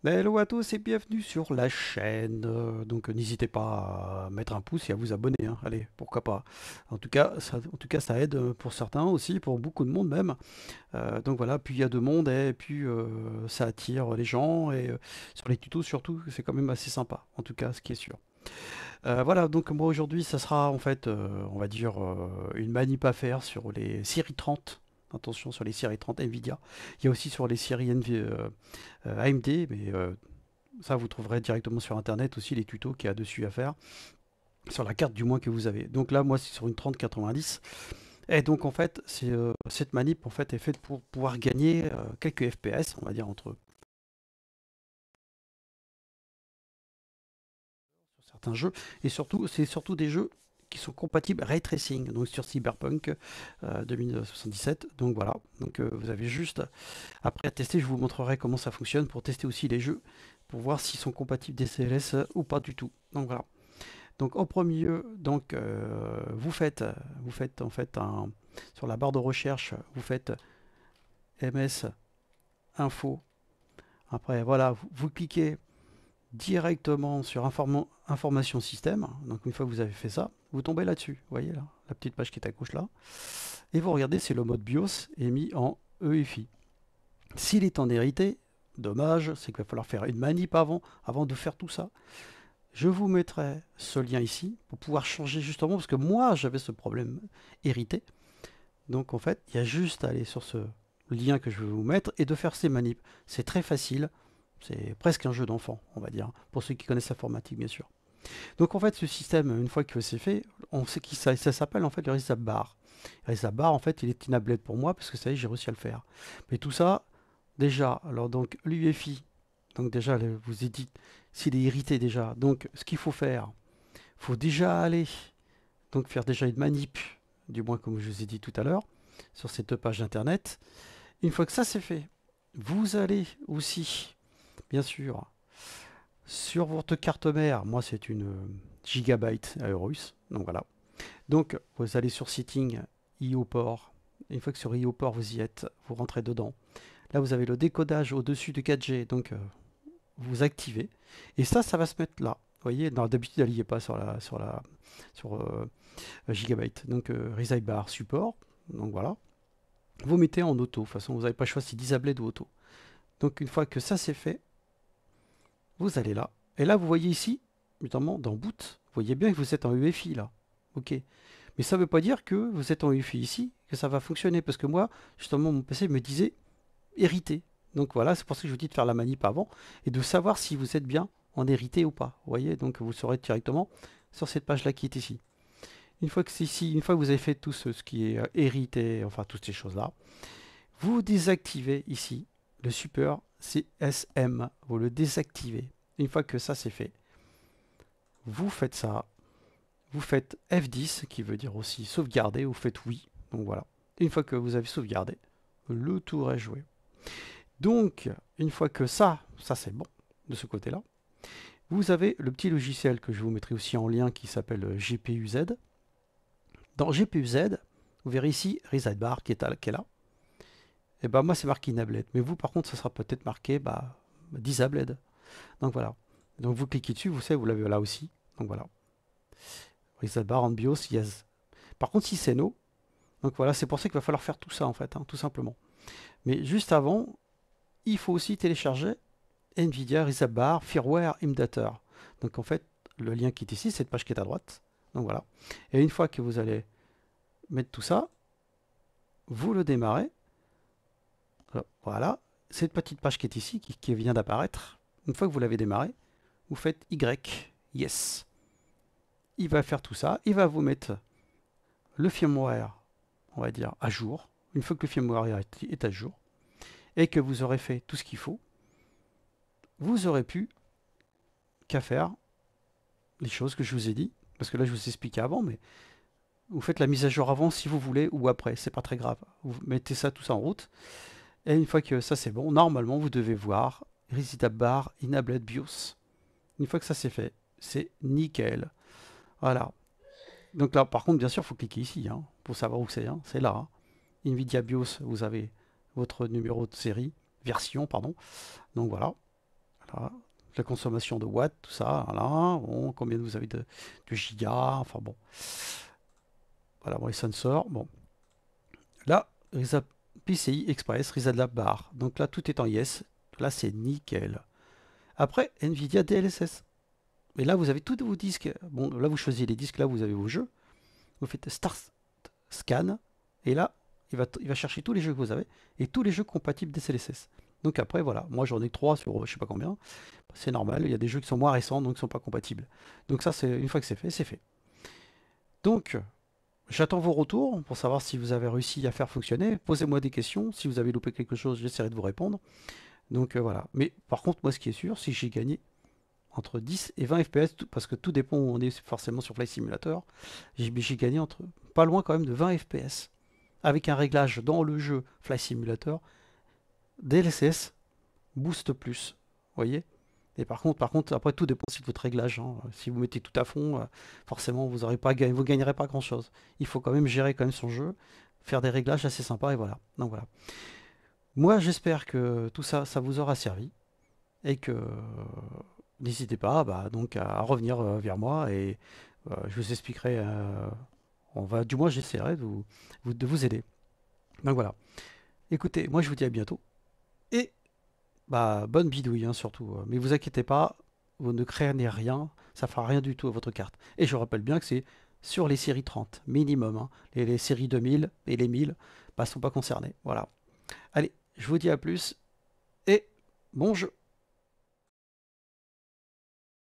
Hello à tous et bienvenue sur la chaîne. Donc n'hésitez pas à mettre un pouce et à vous abonner, hein. Allez, pourquoi pas. En tout cas, ça aide pour certains aussi, pour beaucoup de monde même. Donc voilà, plus il y a de monde et plus ça attire les gens. Et sur les tutos surtout, c'est quand même assez sympa. En tout cas, ce qui est sûr. Voilà, donc moi aujourd'hui, ça sera en fait, on va dire, une manip à faire sur les séries 30. Attention sur les séries 30 Nvidia. Il y a aussi sur les séries AMD, mais ça, vous trouverez directement sur internet aussi les tutos qu'il y a dessus à faire, sur la carte du moins que vous avez. Donc là, moi, c'est sur une 3090. Et donc en fait, cette manip en fait est faite pour pouvoir gagner quelques FPS, on va dire entre sur certains jeux, et surtout, c'est surtout des jeux qui sont compatibles ray tracing, donc sur Cyberpunk 2077. Donc voilà, donc vous avez juste après à tester, je vous montrerai comment ça fonctionne pour tester aussi les jeux, pour voir s'ils sont compatibles DCLS ou pas du tout. Donc voilà. Donc en premier lieu, donc, vous faites en fait sur la barre de recherche, vous faites ms info. Après voilà, vous cliquez directement sur information système. Donc une fois que vous avez fait ça, vous tombez là-dessus. Vous voyez là, la petite page qui est à gauche là. Et vous regardez, c'est le mode BIOS est mis en EFI. S'il est en hérité, dommage, c'est qu'il va falloir faire une manip avant de faire tout ça. Je vous mettrai ce lien ici pour pouvoir changer justement parce que moi j'avais ce problème hérité. Donc en fait, il y a juste à aller sur ce lien que je vais vous mettre et de faire ces manips. C'est très facile. C'est presque un jeu d'enfant, on va dire, pour ceux qui connaissent l'informatique bien sûr. Donc en fait, ce système, une fois que c'est fait, on sait qui ça s'appelle en fait le Reset Bar. Le Reset Bar, en fait, il est inabled pour moi parce que ça y est, j'ai réussi à le faire. Mais tout ça, déjà, alors donc l'UEFI, donc déjà, vous édite s'il est irrité déjà. Donc ce qu'il faut faire, il faut déjà aller, donc faire déjà une manip, du moins comme je vous ai dit tout à l'heure, sur ces deux pages d'internet. Une fois que ça c'est fait, vous allez aussi, bien sûr, sur votre carte mère, moi c'est une Gigabyte Aorus, donc voilà. Donc vous allez sur Setting, IO-Port. Une fois que sur IO-Port vous y êtes, vous rentrez dedans. Là vous avez le décodage au-dessus du 4G, donc vous activez. Et ça va se mettre là. Vous voyez, d'habitude, elle n'y est pas sur Gigabyte. Donc, Reside Bar Support. Donc voilà. Vous mettez en auto. De toute façon, vous n'avez pas le choix, c'est Disabled ou auto. Donc, une fois que ça c'est fait, vous allez là. Et là, vous voyez ici, notamment dans Boot, vous voyez bien que vous êtes en UEFI là. Ok. Mais ça ne veut pas dire que vous êtes en UEFI ici, que ça va fonctionner. Parce que moi, justement, mon PC me disait hérité. Donc voilà, c'est pour ça que je vous dis de faire la manip avant et de savoir si vous êtes bien en hérité ou pas. Vous voyez, donc vous saurez directement sur cette page-là qui est ici. Une fois que c'est ici, une fois que vous avez fait tout ce qui est hérité, enfin toutes ces choses-là, vous désactivez ici le super CSM. Vous le désactivez. Une fois que ça c'est fait, vous faites ça. Vous faites F10, qui veut dire aussi sauvegarder. Vous faites oui. Donc voilà. Une fois que vous avez sauvegardé, le tour est joué. Donc, une fois que ça c'est bon de ce côté-là, vous avez le petit logiciel que je vous mettrai aussi en lien qui s'appelle GPUZ. Dans GPUZ, vous verrez ici Reside Bar qui est là. Et bah moi c'est marqué Enabled, mais vous par contre ça sera peut-être marqué Disabled. Donc voilà. Donc vous cliquez dessus, vous savez, vous l'avez là aussi. Donc voilà. Reside Bar en BIOS, yes. Par contre si c'est no, donc voilà, c'est pour ça qu'il va falloir faire tout ça en fait, hein, tout simplement. Mais juste avant, il faut aussi télécharger NVIDIA Resabar Firmware Imdater. Donc en fait, le lien qui est ici, cette page qui est à droite. Donc voilà. Et une fois que vous allez mettre tout ça, vous le démarrez. Alors, voilà. Cette petite page qui est ici, qui vient d'apparaître, une fois que vous l'avez démarré, vous faites Y, Yes. Il va faire tout ça. Il va vous mettre le firmware, on va dire, à jour. Une fois que le firmware est à jour et que vous aurez fait tout ce qu'il faut, vous aurez pu qu'à faire les choses que je vous ai dit. Parce que là, je vous ai expliqué avant, mais vous faites la mise à jour avant si vous voulez ou après, c'est pas très grave. Vous mettez ça tout ça en route et une fois que ça c'est bon, normalement vous devez voir Reset Bar Enabled BIOS. Une fois que ça c'est fait, c'est nickel. Voilà. Donc là par contre bien sûr il faut cliquer ici hein, pour savoir où c'est. Hein. C'est là. Hein. Nvidia BIOS, vous avez votre numéro de série, version pardon. Donc voilà. Voilà. La consommation de watts, tout ça, voilà. Bon, combien vous avez de gigas, enfin bon. Voilà, bon, les sensors, bon. Là, PCI Express, Reset Lab Bar. Donc là, tout est en yes. Là, c'est nickel. Après, NVIDIA DLSS. Et là, vous avez tous vos disques. Bon, là, vous choisissez les disques, là, vous avez vos jeux. Vous faites Start Scan. Et là, il va chercher tous les jeux que vous avez et tous les jeux compatibles DLSS. Donc après, voilà. Moi, j'en ai 3 sur je sais pas combien. C'est normal. Il y a des jeux qui sont moins récents, donc qui ne sont pas compatibles. Donc ça, c'est une fois que c'est fait, c'est fait. Donc, j'attends vos retours pour savoir si vous avez réussi à faire fonctionner. Posez-moi des questions. Si vous avez loupé quelque chose, j'essaierai de vous répondre. Donc voilà. Mais par contre, moi, ce qui est sûr, c'est que j'ai gagné entre 10 et 20 FPS, parce que tout dépend où on est forcément sur Flight Simulator. J'ai gagné entre pas loin quand même de 20 FPS. Avec un réglage dans le jeu Flight Simulator, DLSS booste plus. Vous voyez? Et par contre, après tout dépend aussi de votre réglage, hein. Si vous mettez tout à fond, forcément vous aurez pas vous gagnerez pas grand chose. Il faut quand même gérer quand même son jeu, faire des réglages assez sympas et voilà. Donc voilà. Moi j'espère que tout ça, ça vous aura servi et que n'hésitez pas bah, donc à revenir vers moi et je vous expliquerai. Du moins j'essaierai de vous aider. Donc voilà. Écoutez, moi je vous dis à bientôt et bah bonne bidouille hein, surtout. Mais vous inquiétez pas, vous ne craignez rien, ça fera rien du tout à votre carte. Et je rappelle bien que c'est sur les séries 30 minimum, hein. Les séries 2000 et les 1000 bah, sont pas concernées. Voilà. Allez, je vous dis à plus et bon jeu.